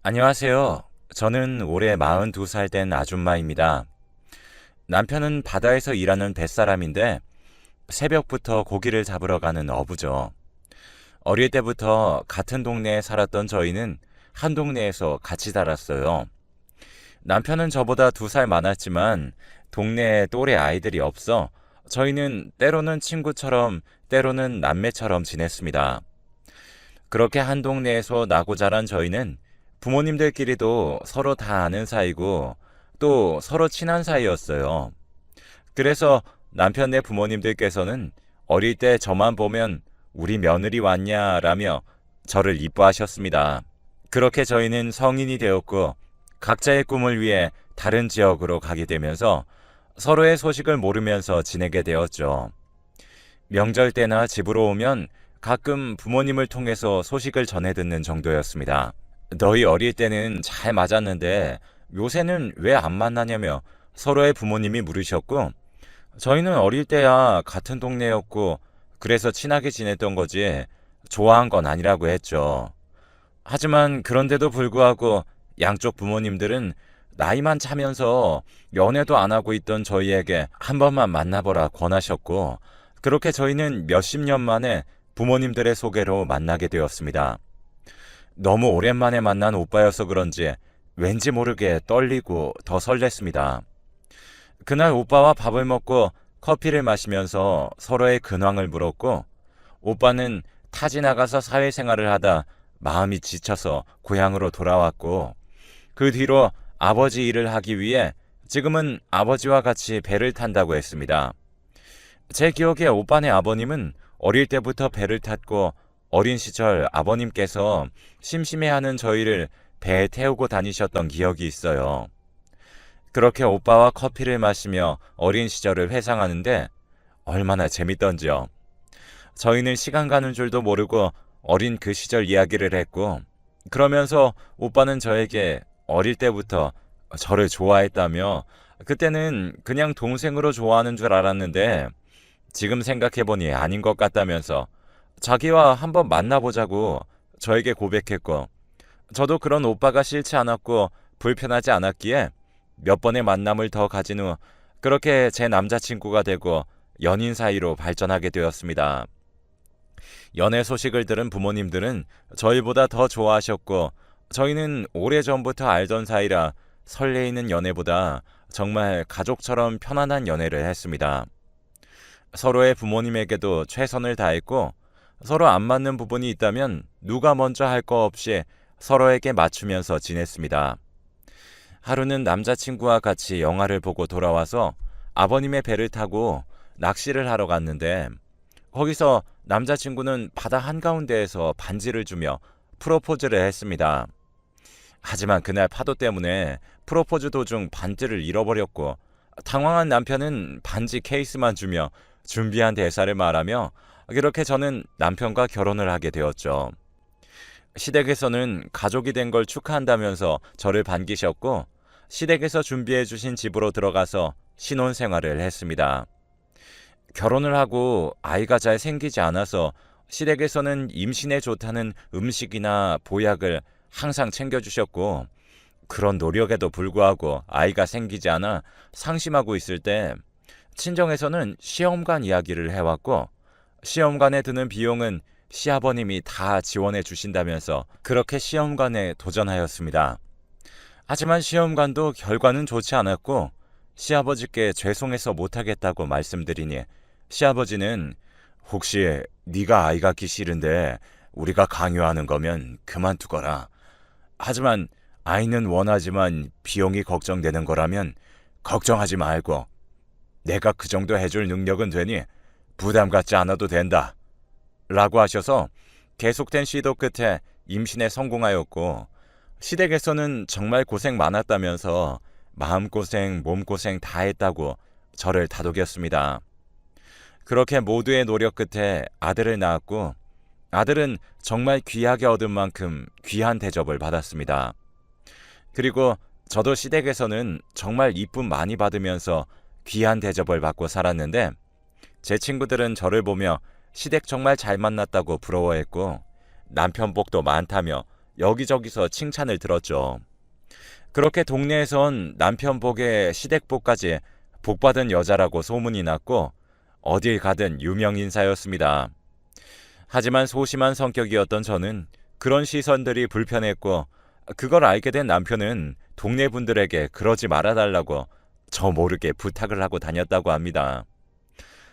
안녕하세요. 저는 올해 42살 된 아줌마입니다. 남편은 바다에서 일하는 뱃사람인데 새벽부터 고기를 잡으러 가는 어부죠. 어릴 때부터 같은 동네에 살았던 저희는 한 동네에서 같이 살았어요. 남편은 저보다 2살 많았지만 동네에 또래 아이들이 없어 저희는 때로는 친구처럼 때로는 남매처럼 지냈습니다. 그렇게 한 동네에서 나고 자란 저희는 부모님들끼리도 서로 다 아는 사이고 또 서로 친한 사이였어요. 그래서 남편네 부모님들께서는 어릴 때 저만 보면 우리 며느리 왔냐라며 저를 이뻐하셨습니다. 그렇게 저희는 성인이 되었고 각자의 꿈을 위해 다른 지역으로 가게 되면서 서로의 소식을 모르면서 지내게 되었죠. 명절 때나 집으로 오면 가끔 부모님을 통해서 소식을 전해 듣는 정도였습니다. 너희 어릴 때는 잘 맞았는데 요새는 왜 안 만나냐며 서로의 부모님이 물으셨고, 저희는 어릴 때야 같은 동네였고 그래서 친하게 지냈던 거지 좋아한 건 아니라고 했죠. 하지만 그런데도 불구하고 양쪽 부모님들은 나이만 차면서 연애도 안 하고 있던 저희에게 한 번만 만나보라 권하셨고, 그렇게 저희는 몇십 년 만에 부모님들의 소개로 만나게 되었습니다. 너무 오랜만에 만난 오빠여서 그런지 왠지 모르게 떨리고 더 설렜습니다. 그날 오빠와 밥을 먹고 커피를 마시면서 서로의 근황을 물었고, 오빠는 타지 나가서 사회생활을 하다 마음이 지쳐서 고향으로 돌아왔고, 그 뒤로 아버지 일을 하기 위해 지금은 아버지와 같이 배를 탄다고 했습니다. 제 기억에 오빠네 아버님은 어릴 때부터 배를 탔고 어린 시절 아버님께서 심심해하는 저희를 배에 태우고 다니셨던 기억이 있어요. 그렇게 오빠와 커피를 마시며 어린 시절을 회상하는데 얼마나 재밌던지요. 저희는 시간 가는 줄도 모르고 어린 그 시절 이야기를 했고, 그러면서 오빠는 저에게 어릴 때부터 저를 좋아했다며 그때는 그냥 동생으로 좋아하는 줄 알았는데 지금 생각해보니 아닌 것 같다면서 자기와 한번 만나보자고 저에게 고백했고, 저도 그런 오빠가 싫지 않았고 불편하지 않았기에 몇 번의 만남을 더 가진 후 그렇게 제 남자친구가 되고 연인 사이로 발전하게 되었습니다. 연애 소식을 들은 부모님들은 저희보다 더 좋아하셨고, 저희는 오래전부터 알던 사이라 설레이는 연애보다 정말 가족처럼 편안한 연애를 했습니다. 서로의 부모님에게도 최선을 다했고, 서로 안 맞는 부분이 있다면 누가 먼저 할 거 없이 서로에게 맞추면서 지냈습니다. 하루는 남자친구와 같이 영화를 보고 돌아와서 아버님의 배를 타고 낚시를 하러 갔는데, 거기서 남자친구는 바다 한가운데에서 반지를 주며 프로포즈를 했습니다. 하지만 그날 파도 때문에 프로포즈 도중 반지를 잃어버렸고, 당황한 남편은 반지 케이스만 주며 준비한 대사를 말하며 그렇게 저는 남편과 결혼을 하게 되었죠. 시댁에서는 가족이 된 걸 축하한다면서 저를 반기셨고, 시댁에서 준비해 주신 집으로 들어가서 신혼생활을 했습니다. 결혼을 하고 아이가 잘 생기지 않아서 시댁에서는 임신에 좋다는 음식이나 보약을 항상 챙겨주셨고, 그런 노력에도 불구하고 아이가 생기지 않아 상심하고 있을 때 친정에서는 시험관 이야기를 해왔고, 시험관에 드는 비용은 시아버님이 다 지원해 주신다면서 그렇게 시험관에 도전하였습니다. 하지만 시험관도 결과는 좋지 않았고 시아버지께 죄송해서 못하겠다고 말씀드리니 시아버지는 혹시 네가 아이 갖기 싫은데 우리가 강요하는 거면 그만두거라. 하지만 아이는 원하지만 비용이 걱정되는 거라면 걱정하지 말고 내가 그 정도 해줄 능력은 되니 부담 갖지 않아도 된다. 라고 하셔서 계속된 시도 끝에 임신에 성공하였고, 시댁에서는 정말 고생 많았다면서 마음고생, 몸고생 다 했다고 저를 다독였습니다. 그렇게 모두의 노력 끝에 아들을 낳았고, 아들은 정말 귀하게 얻은 만큼 귀한 대접을 받았습니다. 그리고 저도 시댁에서는 정말 이쁨 많이 받으면서 귀한 대접을 받고 살았는데, 제 친구들은 저를 보며 시댁 정말 잘 만났다고 부러워했고, 남편 복도 많다며 여기저기서 칭찬을 들었죠. 그렇게 동네에선 남편 복에 시댁복까지 복받은 여자라고 소문이 났고 어딜 가든 유명 인사였습니다. 하지만 소심한 성격이었던 저는 그런 시선들이 불편했고 그걸 알게 된 남편은 동네 분들에게 그러지 말아달라고 저 모르게 부탁을 하고 다녔다고 합니다.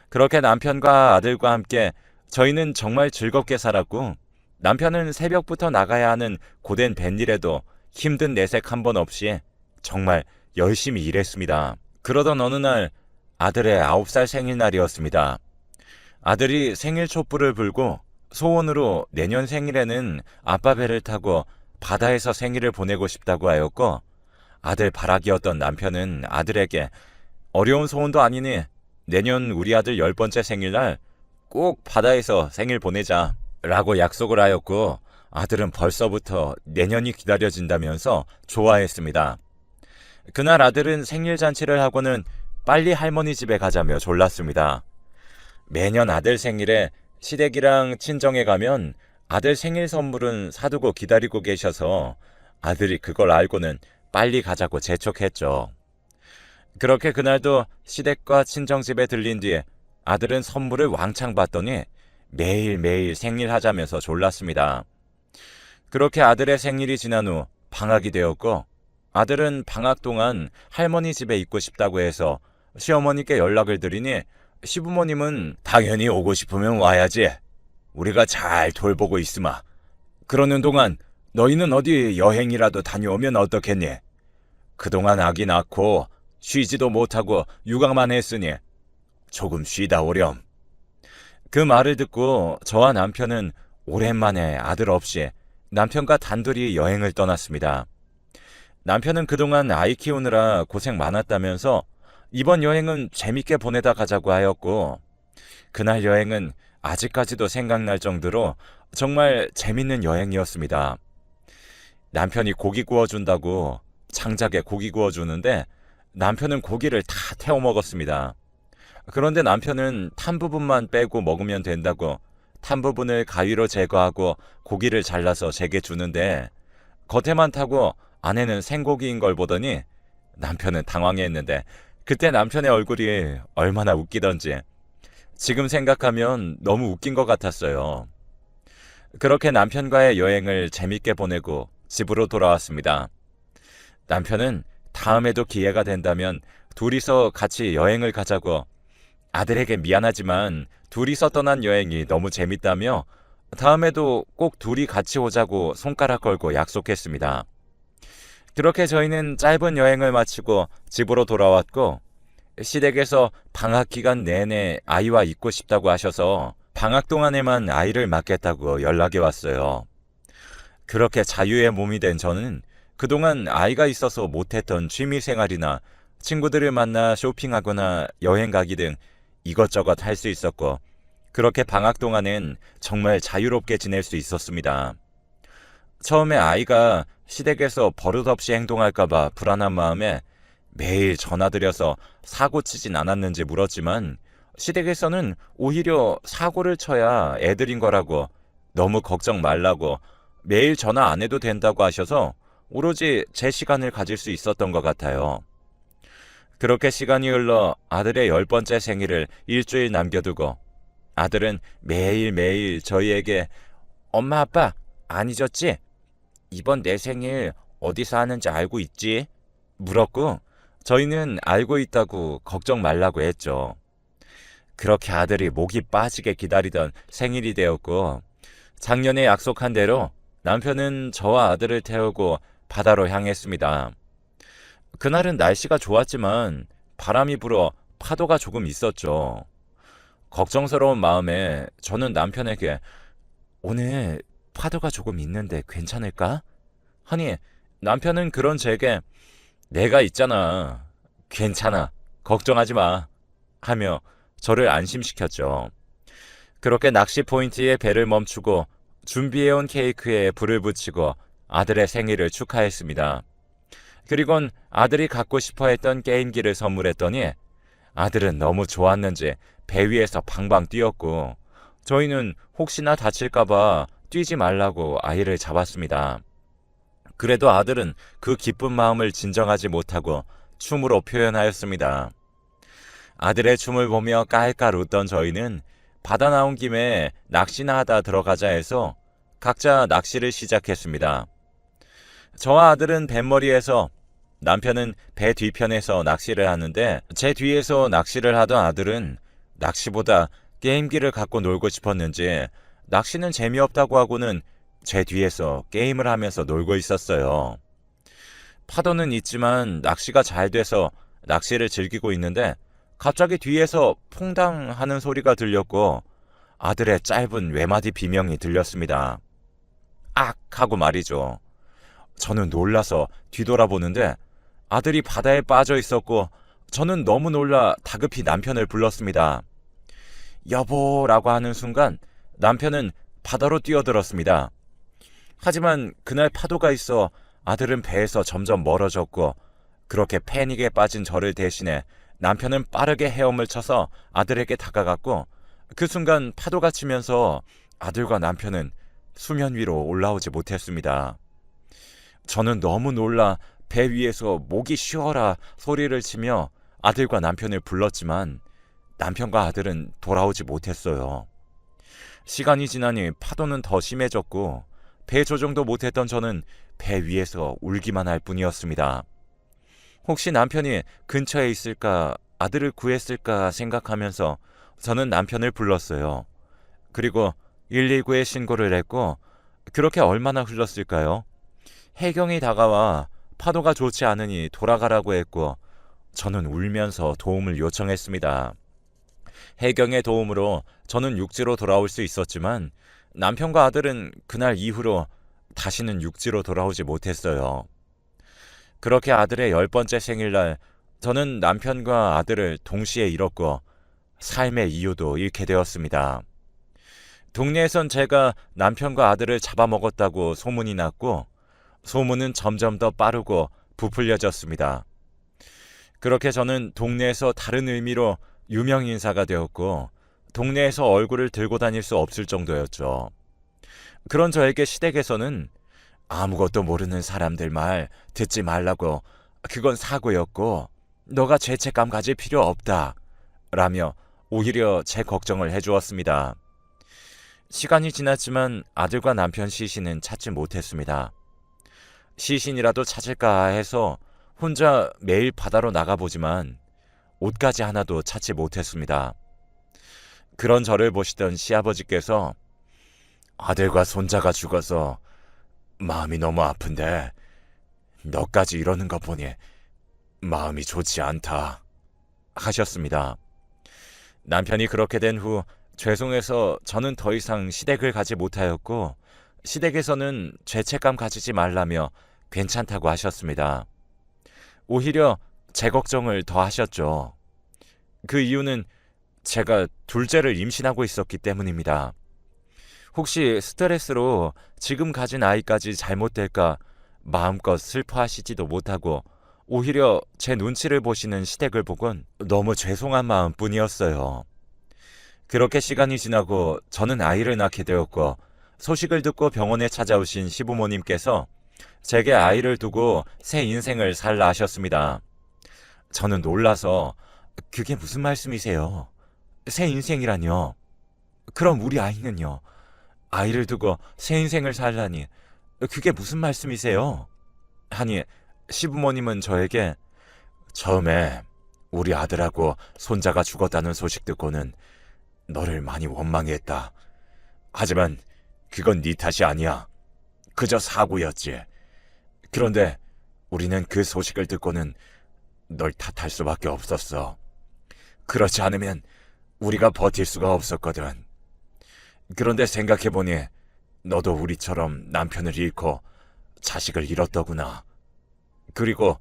그렇게 남편과 아들과 함께 저희는 정말 즐겁게 살았고 남편은 새벽부터 나가야 하는 고된 뱃일에도 힘든 내색 한 번 없이 정말 열심히 일했습니다. 그러던 어느 날 아들의 9살 생일날이었습니다. 아들이 생일 촛불을 불고 소원으로 내년 생일에는 아빠 배를 타고 바다에서 생일을 보내고 싶다고 하였고 아들 바라기였던 남편은 아들에게 어려운 소원도 아니니 내년 우리 아들 10번째 생일날 꼭 바다에서 생일 보내자 라고 약속을 하였고 아들은 벌써부터 내년이 기다려진다면서 좋아했습니다. 그날 아들은 생일 잔치를 하고는 빨리 할머니 집에 가자며 졸랐습니다. 매년 아들 생일에 시댁이랑 친정에 가면 아들 생일 선물은 사두고 기다리고 계셔서 아들이 그걸 알고는 빨리 가자고 재촉했죠. 그렇게 그날도 시댁과 친정집에 들린 뒤에 아들은 선물을 왕창 받더니 매일매일 생일하자면서 졸랐습니다. 그렇게 아들의 생일이 지난 후 방학이 되었고 아들은 방학 동안 할머니 집에 있고 싶다고 해서 시어머니께 연락을 드리니 시부모님은 당연히 오고 싶으면 와야지. 우리가 잘 돌보고 있으마. 그러는 동안 너희는 어디 여행이라도 다녀오면 어떻겠니? 그동안 아기 낳고 쉬지도 못하고 육아만 했으니 조금 쉬다 오렴. 그 말을 듣고 저와 남편은 오랜만에 아들 없이 남편과 단둘이 여행을 떠났습니다. 남편은 그동안 아이 키우느라 고생 많았다면서 이번 여행은 재밌게 보내다 가자고 하였고 그날 여행은 아직까지도 생각날 정도로 정말 재밌는 여행이었습니다. 남편이 고기 구워준다고 장작에 고기 구워주는데 남편은 고기를 다 태워 먹었습니다. 그런데 남편은 탄 부분만 빼고 먹으면 된다고 탄 부분을 가위로 제거하고 고기를 잘라서 제게 주는데 겉에만 타고 안에는 생고기인 걸 보더니 남편은 당황했는데 그때 남편의 얼굴이 얼마나 웃기던지 지금 생각하면 너무 웃긴 것 같았어요. 그렇게 남편과의 여행을 재밌게 보내고 집으로 돌아왔습니다. 남편은 다음에도 기회가 된다면 둘이서 같이 여행을 가자고 아들에게 미안하지만 둘이서 떠난 여행이 너무 재밌다며 다음에도 꼭 둘이 같이 오자고 손가락 걸고 약속했습니다. 그렇게 저희는 짧은 여행을 마치고 집으로 돌아왔고 시댁에서 방학 기간 내내 아이와 있고 싶다고 하셔서 방학 동안에만 아이를 맡겠다고 연락이 왔어요. 그렇게 자유의 몸이 된 저는 그동안 아이가 있어서 못했던 취미생활이나 친구들을 만나 쇼핑하거나 여행 가기 등 이것저것 할 수 있었고 그렇게 방학 동안엔 정말 자유롭게 지낼 수 있었습니다. 처음에 아이가 시댁에서 버릇없이 행동할까봐 불안한 마음에 매일 전화드려서 사고 치진 않았는지 물었지만 시댁에서는 오히려 사고를 쳐야 애들인 거라고 너무 걱정 말라고 매일 전화 안 해도 된다고 하셔서 오로지 제 시간을 가질 수 있었던 것 같아요. 그렇게 시간이 흘러 아들의 10번째 생일을 일주일 남겨두고 아들은 매일매일 저희에게 엄마 아빠 안 잊었지? 이번 내 생일 어디서 하는지 알고 있지? 물었고 저희는 알고 있다고 걱정 말라고 했죠. 그렇게 아들이 목이 빠지게 기다리던 생일이 되었고 작년에 약속한 대로 남편은 저와 아들을 태우고 바다로 향했습니다. 그날은 날씨가 좋았지만 바람이 불어 파도가 조금 있었죠. 걱정스러운 마음에 저는 남편에게 오늘 파도가 조금 있는데 괜찮을까? 하니 남편은 그런 제게 내가 있잖아. 괜찮아. 걱정하지 마. 하며 저를 안심시켰죠. 그렇게 낚시 포인트에 배를 멈추고 준비해온 케이크에 불을 붙이고 아들의 생일을 축하했습니다. 그리곤 아들이 갖고 싶어했던 게임기를 선물했더니 아들은 너무 좋았는지 배 위에서 방방 뛰었고 저희는 혹시나 다칠까봐 뛰지 말라고 아이를 잡았습니다. 그래도 아들은 그 기쁜 마음을 진정하지 못하고 춤으로 표현하였습니다. 아들의 춤을 보며 깔깔 웃던 저희는 바다 나온 김에 낚시나 하다 들어가자 해서 각자 낚시를 시작했습니다. 저와 아들은 뱃머리에서, 남편은 배 뒤편에서 낚시를 하는데, 제 뒤에서 낚시를 하던 아들은 낚시보다 게임기를 갖고 놀고 싶었는지 낚시는 재미없다고 하고는 제 뒤에서 게임을 하면서 놀고 있었어요. 파도는 있지만 낚시가 잘 돼서 낚시를 즐기고 있는데 갑자기 뒤에서 퐁당 하는 소리가 들렸고 아들의 짧은 외마디 비명이 들렸습니다. 악! 하고 말이죠. 저는 놀라서 뒤돌아보는데 아들이 바다에 빠져 있었고 저는 너무 놀라 다급히 남편을 불렀습니다. 여보라고 하는 순간 남편은 바다로 뛰어들었습니다. 하지만 그날 파도가 있어 아들은 배에서 점점 멀어졌고 그렇게 패닉에 빠진 저를 대신해 남편은 빠르게 헤엄을 쳐서 아들에게 다가갔고 그 순간 파도가 치면서 아들과 남편은 수면 위로 올라오지 못했습니다. 저는 너무 놀라 배 위에서 목이 쉬어라 소리를 치며 아들과 남편을 불렀지만 남편과 아들은 돌아오지 못했어요. 시간이 지나니 파도는 더 심해졌고 배 조정도 못했던 저는 배 위에서 울기만 할 뿐이었습니다. 혹시 남편이 근처에 있을까, 아들을 구했을까 생각하면서 저는 남편을 불렀어요. 그리고 119에 신고를 했고 그렇게 얼마나 흘렀을까요? 해경이 다가와 파도가 좋지 않으니 돌아가라고 했고 저는 울면서 도움을 요청했습니다. 해경의 도움으로 저는 육지로 돌아올 수 있었지만 남편과 아들은 그날 이후로 다시는 육지로 돌아오지 못했어요. 그렇게 아들의 10번째 생일날 저는 남편과 아들을 동시에 잃었고 삶의 이유도 잃게 되었습니다. 동네에선 제가 남편과 아들을 잡아먹었다고 소문이 났고 소문은 점점 더 빠르고 부풀려졌습니다. 그렇게 저는 동네에서 다른 의미로 유명 인사가 되었고 동네에서 얼굴을 들고 다닐 수 없을 정도였죠. 그런 저에게 시댁에서는 아무것도 모르는 사람들 말 듣지 말라고, 그건 사고였고 너가 죄책감 가질 필요 없다 라며 오히려 제 걱정을 해주었습니다. 시간이 지났지만 아들과 남편 시신은 찾지 못했습니다. 시신이라도 찾을까 해서 혼자 매일 바다로 나가보지만 옷가지 하나도 찾지 못했습니다. 그런 저를 보시던 시아버지께서 아들과 손자가 죽어서 마음이 너무 아픈데 너까지 이러는 거 보니 마음이 좋지 않다 하셨습니다. 남편이 그렇게 된 후 죄송해서 저는 더 이상 시댁을 가지 못하였고 시댁에서는 죄책감 가지지 말라며 괜찮다고 하셨습니다. 오히려 제 걱정을 더 하셨죠. 그 이유는 제가 둘째를 임신하고 있었기 때문입니다. 혹시 스트레스로 지금 가진 아이까지 잘못될까 마음껏 슬퍼하시지도 못하고 오히려 제 눈치를 보시는 시댁을 보곤 너무 죄송한 마음뿐이었어요. 그렇게 시간이 지나고 저는 아이를 낳게 되었고 소식을 듣고 병원에 찾아오신 시부모님께서 제게 아이를 두고 새 인생을 살라 하셨습니다. 저는 놀라서 그게 무슨 말씀이세요? 새 인생이라뇨? 그럼 우리 아이는요? 아이를 두고 새 인생을 살라니 그게 무슨 말씀이세요? 하니 시부모님은 저에게 처음에 우리 아들하고 손자가 죽었다는 소식 듣고는 너를 많이 원망했다. 하지만 그건 네 탓이 아니야. 그저 사고였지. 그런데 우리는 그 소식을 듣고는 널 탓할 수밖에 없었어. 그렇지 않으면 우리가 버틸 수가 없었거든. 그런데 생각해보니 너도 우리처럼 남편을 잃고 자식을 잃었더구나. 그리고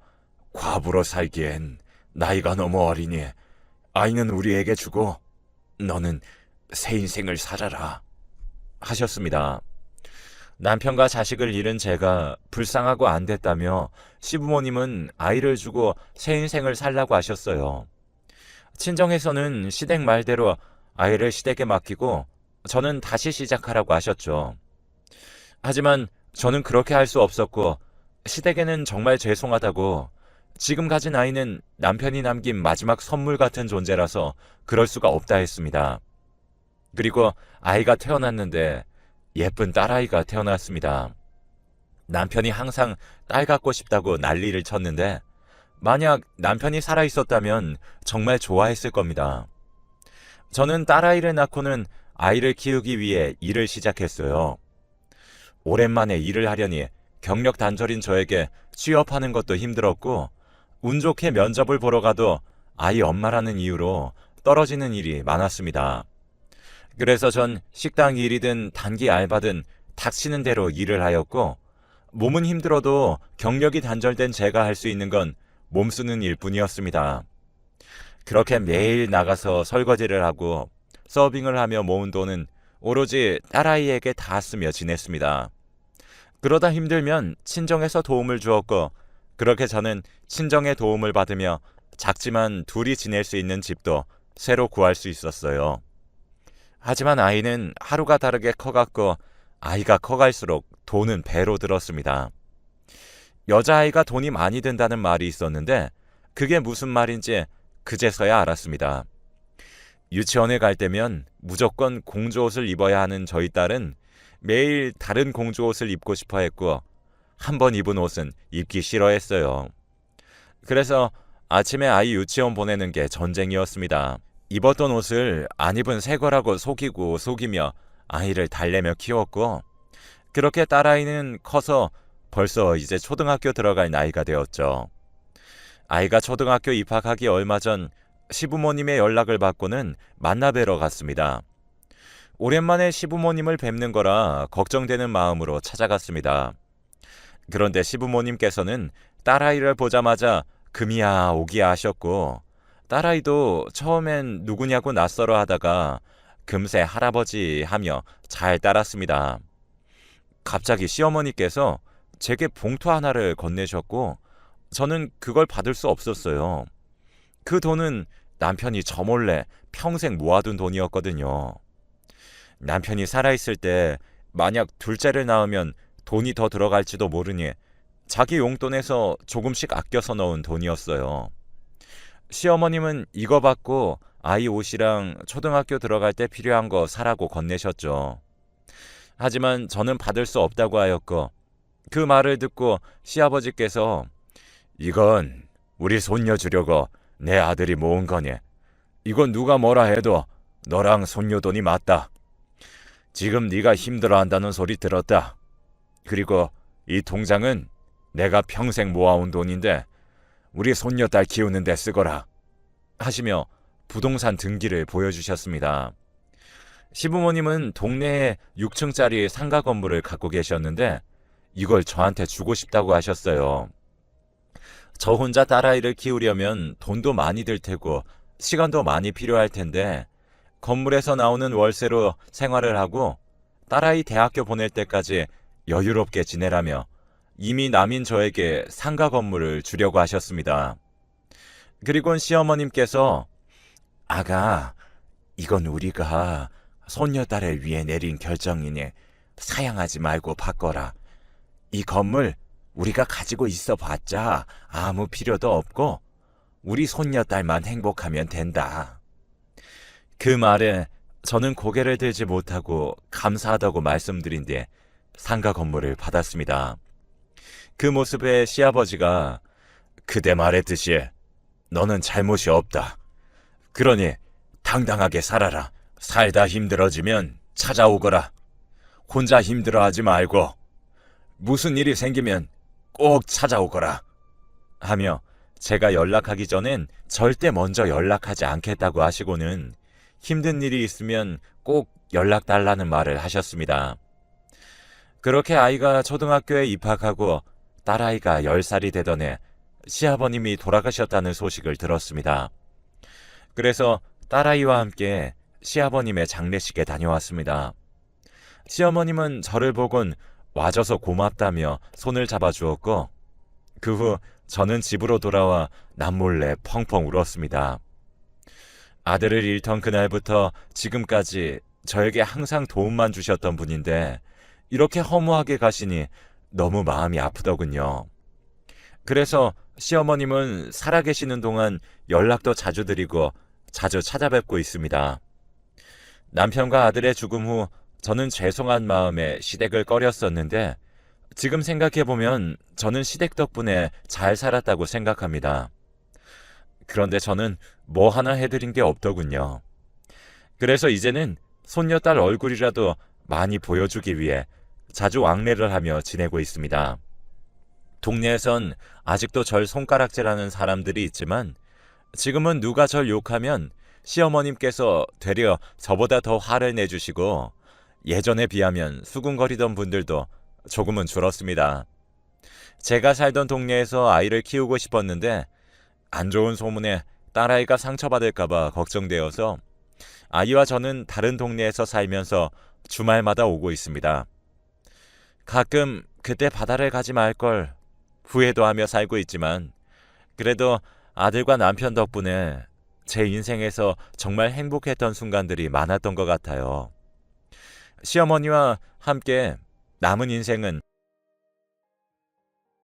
과부로 살기엔 나이가 너무 어리니 아이는 우리에게 주고 너는 새 인생을 살아라 하셨습니다. 남편과 자식을 잃은 제가 불쌍하고 안 됐다며 시부모님은 아이를 주고 새 인생을 살라고 하셨어요. 친정에서는 시댁 말대로 아이를 시댁에 맡기고 저는 다시 시작하라고 하셨죠. 하지만 저는 그렇게 할 수 없었고 시댁에는 정말 죄송하다고 지금 가진 아이는 남편이 남긴 마지막 선물 같은 존재라서 그럴 수가 없다 했습니다. 그리고 아이가 태어났는데 예쁜 딸아이가 태어났습니다. 남편이 항상 딸 갖고 싶다고 난리를 쳤는데 만약 남편이 살아있었다면 정말 좋아했을 겁니다. 저는 딸아이를 낳고는 아이를 키우기 위해 일을 시작했어요. 오랜만에 일을 하려니 경력 단절인 저에게 취업하는 것도 힘들었고 운 좋게 면접을 보러 가도 아이 엄마라는 이유로 떨어지는 일이 많았습니다. 그래서 전 식당 일이든 단기 알바든 닥치는 대로 일을 하였고 몸은 힘들어도 경력이 단절된 제가 할 수 있는 건 몸 쓰는 일뿐이었습니다. 그렇게 매일 나가서 설거지를 하고 서빙을 하며 모은 돈은 오로지 딸아이에게 다 쓰며 지냈습니다. 그러다 힘들면 친정에서 도움을 주었고 그렇게 저는 친정의 도움을 받으며 작지만 둘이 지낼 수 있는 집도 새로 구할 수 있었어요. 하지만 아이는 하루가 다르게 커갔고 아이가 커갈수록 돈은 배로 들었습니다. 여자아이가 돈이 많이 든다는 말이 있었는데 그게 무슨 말인지 그제서야 알았습니다. 유치원에 갈 때면 무조건 공주옷을 입어야 하는 저희 딸은 매일 다른 공주옷을 입고 싶어 했고 한 번 입은 옷은 입기 싫어했어요. 그래서 아침에 아이 유치원 보내는 게 전쟁이었습니다. 입었던 옷을 안 입은 새 거라고 속이며 아이를 달래며 키웠고 그렇게 딸아이는 커서 벌써 이제 초등학교 들어갈 나이가 되었죠. 아이가 초등학교 입학하기 얼마 전 시부모님의 연락을 받고는 만나 뵈러 갔습니다. 오랜만에 시부모님을 뵙는 거라 걱정되는 마음으로 찾아갔습니다. 그런데 시부모님께서는 딸아이를 보자마자 금이야 오기야 하셨고 딸아이도 처음엔 누구냐고 낯설어 하다가 금세 할아버지 하며 잘 따랐습니다. 갑자기 시어머니께서 제게 봉투 하나를 건네셨고 저는 그걸 받을 수 없었어요. 그 돈은 남편이 저 몰래 평생 모아둔 돈이었거든요. 남편이 살아있을 때 만약 둘째를 낳으면 돈이 더 들어갈지도 모르니 자기 용돈에서 조금씩 아껴서 넣은 돈이었어요. 시어머님은 이거 받고 아이 옷이랑 초등학교 들어갈 때 필요한 거 사라고 건네셨죠. 하지만 저는 받을 수 없다고 하였고 그 말을 듣고 시아버지께서 이건 우리 손녀 주려고 내 아들이 모은 거니 이건 누가 뭐라 해도 너랑 손녀 돈이 맞다. 지금 네가 힘들어한다는 소리 들었다. 그리고 이 통장은 내가 평생 모아온 돈인데 우리 손녀딸 키우는 데 쓰거라 하시며 부동산 등기를 보여주셨습니다. 시부모님은 동네에 6층짜리 상가 건물을 갖고 계셨는데 이걸 저한테 주고 싶다고 하셨어요. 저 혼자 딸아이를 키우려면 돈도 많이 들 테고 시간도 많이 필요할 텐데 건물에서 나오는 월세로 생활을 하고 딸아이 대학교 보낼 때까지 여유롭게 지내라며 이미 남인 저에게 상가 건물을 주려고 하셨습니다. 그리곤 시어머님께서 아가, 이건 우리가 손녀딸을 위해 내린 결정이니 사양하지 말고 바꿔라. 이 건물 우리가 가지고 있어 봤자 아무 필요도 없고 우리 손녀딸만 행복하면 된다. 그 말에 저는 고개를 들지 못하고 감사하다고 말씀드린 뒤 상가 건물을 받았습니다. 그 모습에 시아버지가 그대 말했듯이 너는 잘못이 없다. 그러니 당당하게 살아라. 살다 힘들어지면 찾아오거라. 혼자 힘들어하지 말고 무슨 일이 생기면 꼭 찾아오거라. 하며 제가 연락하기 전엔 절대 먼저 연락하지 않겠다고 하시고는 힘든 일이 있으면 꼭 연락달라는 말을 하셨습니다. 그렇게 아이가 초등학교에 입학하고 딸아이가 10살이 되던 해 시아버님이 돌아가셨다는 소식을 들었습니다. 그래서 딸아이와 함께 시아버님의 장례식에 다녀왔습니다. 시어머님은 저를 보곤 와줘서 고맙다며 손을 잡아주었고 그 후 저는 집으로 돌아와 남몰래 펑펑 울었습니다. 아들을 잃던 그날부터 지금까지 저에게 항상 도움만 주셨던 분인데 이렇게 허무하게 가시니 너무 마음이 아프더군요. 그래서 시어머님은 살아계시는 동안 연락도 자주 드리고 자주 찾아뵙고 있습니다. 남편과 아들의 죽음 후 저는 죄송한 마음에 시댁을 꺼렸었는데 지금 생각해보면 저는 시댁 덕분에 잘 살았다고 생각합니다. 그런데 저는 뭐 하나 해드린 게 없더군요. 그래서 이제는 손녀딸 얼굴이라도 많이 보여주기 위해 자주 왕래를 하며 지내고 있습니다. 동네에선 아직도 절 손가락질하는 사람들이 있지만 지금은 누가 절 욕하면 시어머님께서 되려 저보다 더 화를 내주시고 예전에 비하면 수군거리던 분들도 조금은 줄었습니다. 제가 살던 동네에서 아이를 키우고 싶었는데 안 좋은 소문에 딸아이가 상처받을까봐 걱정되어서 아이와 저는 다른 동네에서 살면서 주말마다 오고 있습니다. 가끔 그때 바다를 가지 말걸 후회도 하며 살고 있지만 그래도 아들과 남편 덕분에 제 인생에서 정말 행복했던 순간들이 많았던 것 같아요. 시어머니와 함께 남은 인생은